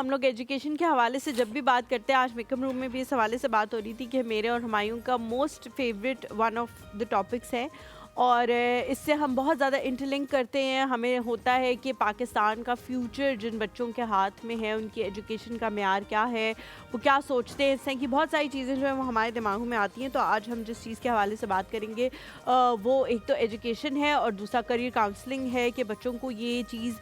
हम लोग एजुकेशन के हवाले से जब भी बात करते हैं, आज मेकअप रूम में भी इस हवाले से बात हो रही थी कि मेरे और हुमायूं का most favourite one of the topics है और इससे हम बहुत ज़्यादा इंटरलिंक करते हैं। हमें होता है कि पाकिस्तान का फ्यूचर जिन बच्चों के हाथ में है, उनकी एजुकेशन का मेयार क्या है, वो क्या सोचते हैं, इस तरह की बहुत सारी चीज़ें जो है वो हमारे दिमागों में आती हैं। तो आज हम जिस चीज़ के हवाले से बात करेंगे वो एक तो एजुकेशन है और दूसरा करियर काउंसलिंग है कि बच्चों को ये चीज़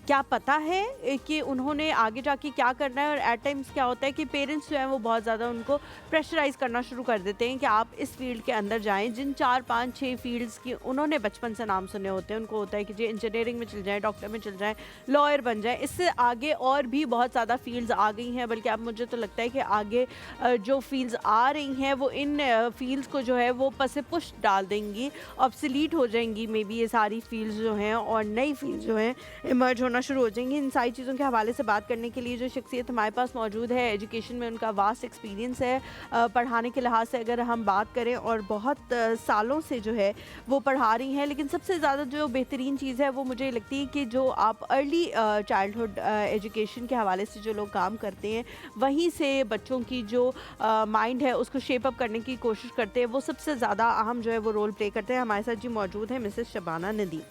क्या पता है कि उन्होंने आगे जाके क्या करना है। और एट टाइम्स क्या होता है कि पेरेंट्स जो हैं वो बहुत ज़्यादा उनको प्रेशराइज़ करना शुरू कर देते हैं कि आप इस फील्ड के अंदर जाएं। जिन 4, 5, 6 फील्ड्स की उन्होंने बचपन से नाम सुने होते हैं, उनको होता है कि जी इंजीनियरिंग में चल जाएं, डॉक्टर में चल जाएं, लॉयर बन जाएं। इससे आगे और भी बहुत ज़्यादा फील्ड्स आ गई हैं, बल्कि अब मुझे तो लगता है कि आगे जो फील्ड्स आ रही हैं वो इन फील्ड्स को जो है वो पसे पुश डाल देंगी, ऑब्सलीट हो जाएंगी मे बी ये सारी फील्ड्स जो हैं, और नई फील्ड जो हैं इमर्ज होना शुरू हो जाएंगी। इन सारी चीज़ों के हवाले से बात करने के लिए जो शख्सियत हमारे पास मौजूद है, एजुकेशन में उनका वास्ट एक्सपीरियंस है, पढ़ाने के लिहाज से अगर हम बात करें, और बहुत सालों से जो है वो पढ़ा रही हैं। लेकिन सबसे ज़्यादा जो बेहतरीन चीज़ है वो मुझे लगती है कि जो आप अर्ली चाइल्डहुड एजुकेशन के हवाले से जो लोग काम करते हैं, वहीं से बच्चों की जो माइंड है उसको शेप अप करने की कोशिश करते हैं, वो सबसे ज़्यादा अहम जो है वो रोल प्ले करते हैं। हमारे साथ जी मौजूद है Mrs Shabana Nadeem,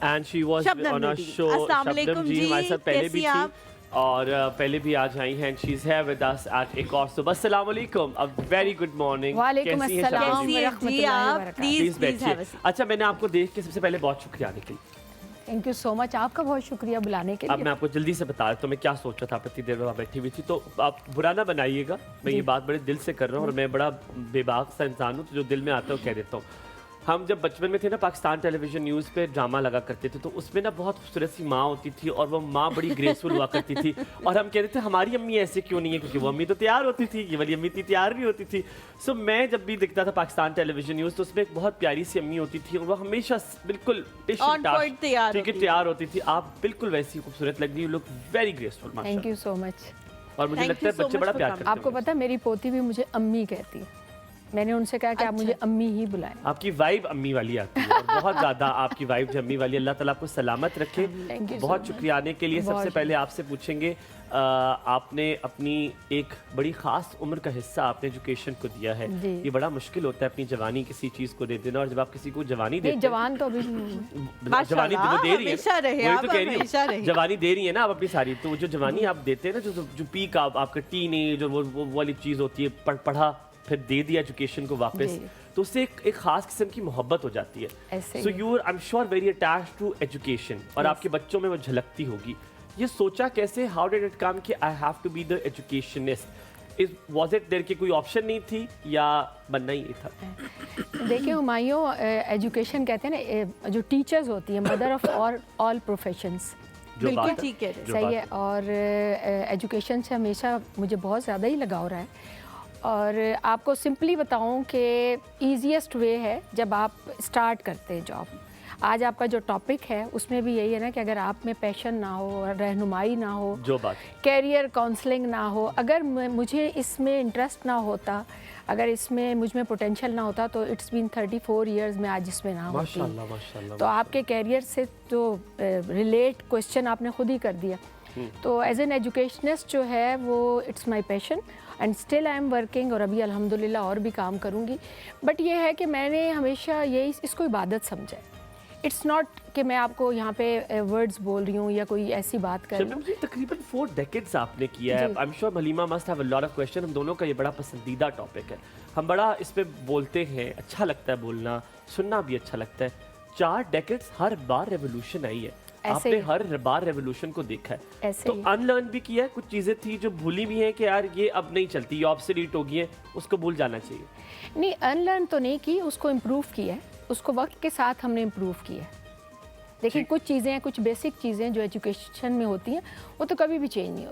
and she was on a show. अस्सलाम वालेकुम जी, हमारे साथ पहले भी कैसी थी आप? और पहले भी आज आई हैं। She is here with us at एक और सुबह। अस्सलाम वालेकुम, अ वेरी गुड मॉर्निंग। वालेकुम कैसी हैं अस्सलाम शबाना जी? कैसी हैं जी आप? प्लीज प्लीज बैठिए। अच्छा, मैंने आपको देख के सबसे पहले बहुत शुक्रिया आने के लिए। थैंक यू सो मच, आपका बहुत शुक्रिया बुलाने के अब लिए। मैं आपको जल्दी से बता रहा, तो मैं क्या सोच रहा था, इतनी देर में बैठी हुई थी, तो आप बुरा ना बनाइएगा, मैं ये बात बड़े दिल से कर रहा हूँ और मैं बड़ा बेबाक सा इंसान हूँ, तो जो दिल में आता है वो कह देता हूँ। हम जब बचपन में थे ना, पाकिस्तान टेलीविजन न्यूज़ पे ड्रामा लगा करते थे, तो उसमें ना बहुत खूबसूरत सी माँ होती थी और वो माँ बड़ी ग्रेसफुल हुआ करती थी, और हम कहते थे हमारी अम्मी ऐसे क्यों नहीं है, क्योंकि वो अम्मी तो तैयार होती थी, ये वाली अम्मी इतनी तैयार नहीं होती थी। सो मैं जब भी दिखता था पाकिस्तान टेलीविजन न्यूज़, तो उसमें एक बहुत प्यारी सी अम्मी होती थी और वो हमेशा बिल्कुल On point तैयार होती थी। आप बिल्कुल वैसी खूबसूरत लग रही, you look very graceful. Thank you so much. और मुझे Thank लगता है you so बच्चे much बड़ा for प्यार coming. करते आपको हैं। पता है मेरी पोती भी मुझे अम्मी कहती है, मैंने उनसे कहा कि आप मुझे अम्मी ही बुलाएं। आपकी वाइब अम्मी वाली आती है और बहुत ज़्यादा आपकी वाइब जो अम्मी वाली, अल्लाह ताला आपको सलामत रखे। Thank you so बहुत much. शुक्रिया आने के लिए। सबसे बहुत पहले आपसे पूछेंगे, आपने अपनी एक बड़ी ख़ास उम्र का हिस्सा आपने एजुकेशन को दिया है। जी। ये बड़ा मुश्किल होता है अपनी जवानी किसी चीज़ को दे देना, और जब आप किसी को जवानी नहीं, देते जवान तो अभी जवानी तो वो दे रही हमेशा है, रहे वही आप, तो कह रही हमेशा हूँ, रहे। जवानी दे रही है ना आप अपनी सारी, तो जो जवानी आप देते हैं ना, जो पीक आपका टीनेज, वो वाली चीज़ होती है, पढ़ा फिर दे दिया एजुकेशन को वापस, जी। तो उससे एक खास किस्म की मोहब्बत हो जाती है। ऐसे सो ही। You are, I am sure, very attached to education, और आपके बच्चों में वो झलकती होगी। ये सोचा कैसे, हाउ डिड इट कम कि I have to be the educationist? Is was it there कि कोई ऑप्शन नहीं थी या बनना ही था? देखिए हुमायूं, एजुकेशन कहते हैं ना, जो टीचर्स होती है मदर ऑफ ऑल प्रोफेशंस। जो बिल्कुल बात ठीक है, जो सही बात है। और एजुकेशन से हमेशा मुझे बहुत ज़्यादा ही लगाव रहा है। और आपको सिंपली बताऊं कि ईजीएस्ट वे है जब आप स्टार्ट करते हैं जॉब। आज आपका जो टॉपिक है उसमें भी यही है ना कि अगर आप में पैशन ना हो, रहनुमाई ना हो, जो बात कैरियर काउंसलिंग ना हो, अगर मुझे इसमें इंटरेस्ट ना होता, अगर इसमें मुझ में पोटेंशियल ना होता, तो इट्स बीन 34 इयर्स में आज इसमें ना होती। माशाल्लाह माशाल्लाह। तो आपके कैरियर से तो रिलेट क्वेश्चन आपने खुद ही कर दिया। तो एज एन एजुकेशनिस्ट जो है वो it's my passion and still I am working, और अभी अल्हम्दुलिल्लाह और भी काम करूँगी। बट ये है कि मैंने हमेशा यही इसको इबादत समझा है। इट्स नॉट कि मैं आपको यहाँ पे वर्ड्स बोल रही हूँ या कोई ऐसी बात कर रही हूँ। शबनम जी, तकरीबन 4 डेकेड्स आपने किया है। I am sure Malima must have a lot of question. हम दोनों का ये बड़ा पसंदीदा टॉपिक है, हम बड़ा इस पे बोलते हैं, अच्छा लगता है बोलना, सुनना भी अच्छा लगता है। 4 डेकेड्स, हर बार रेवोल्यूशन आई है, आपने हर बार रेवोल्यूशन को देखा है। ऐसे तो ही। अनलर्न भी किया है, कुछ चीज़ें थी जो भूली भी हैं कि यार ये अब नहीं चलती, ये ऑब्सोलीट हो गई है, उसको भूल जाना चाहिए। नहीं, अनलर्न तो नहीं की, उसको इम्प्रूव किया है, उसको वक्त के साथ हमने इम्प्रूव किया है। देखिए कुछ चीज़ें, कुछ बेसिक चीज़ें जो एजुकेशन में होती हैं वो तो कभी भी चेंज नहीं होती।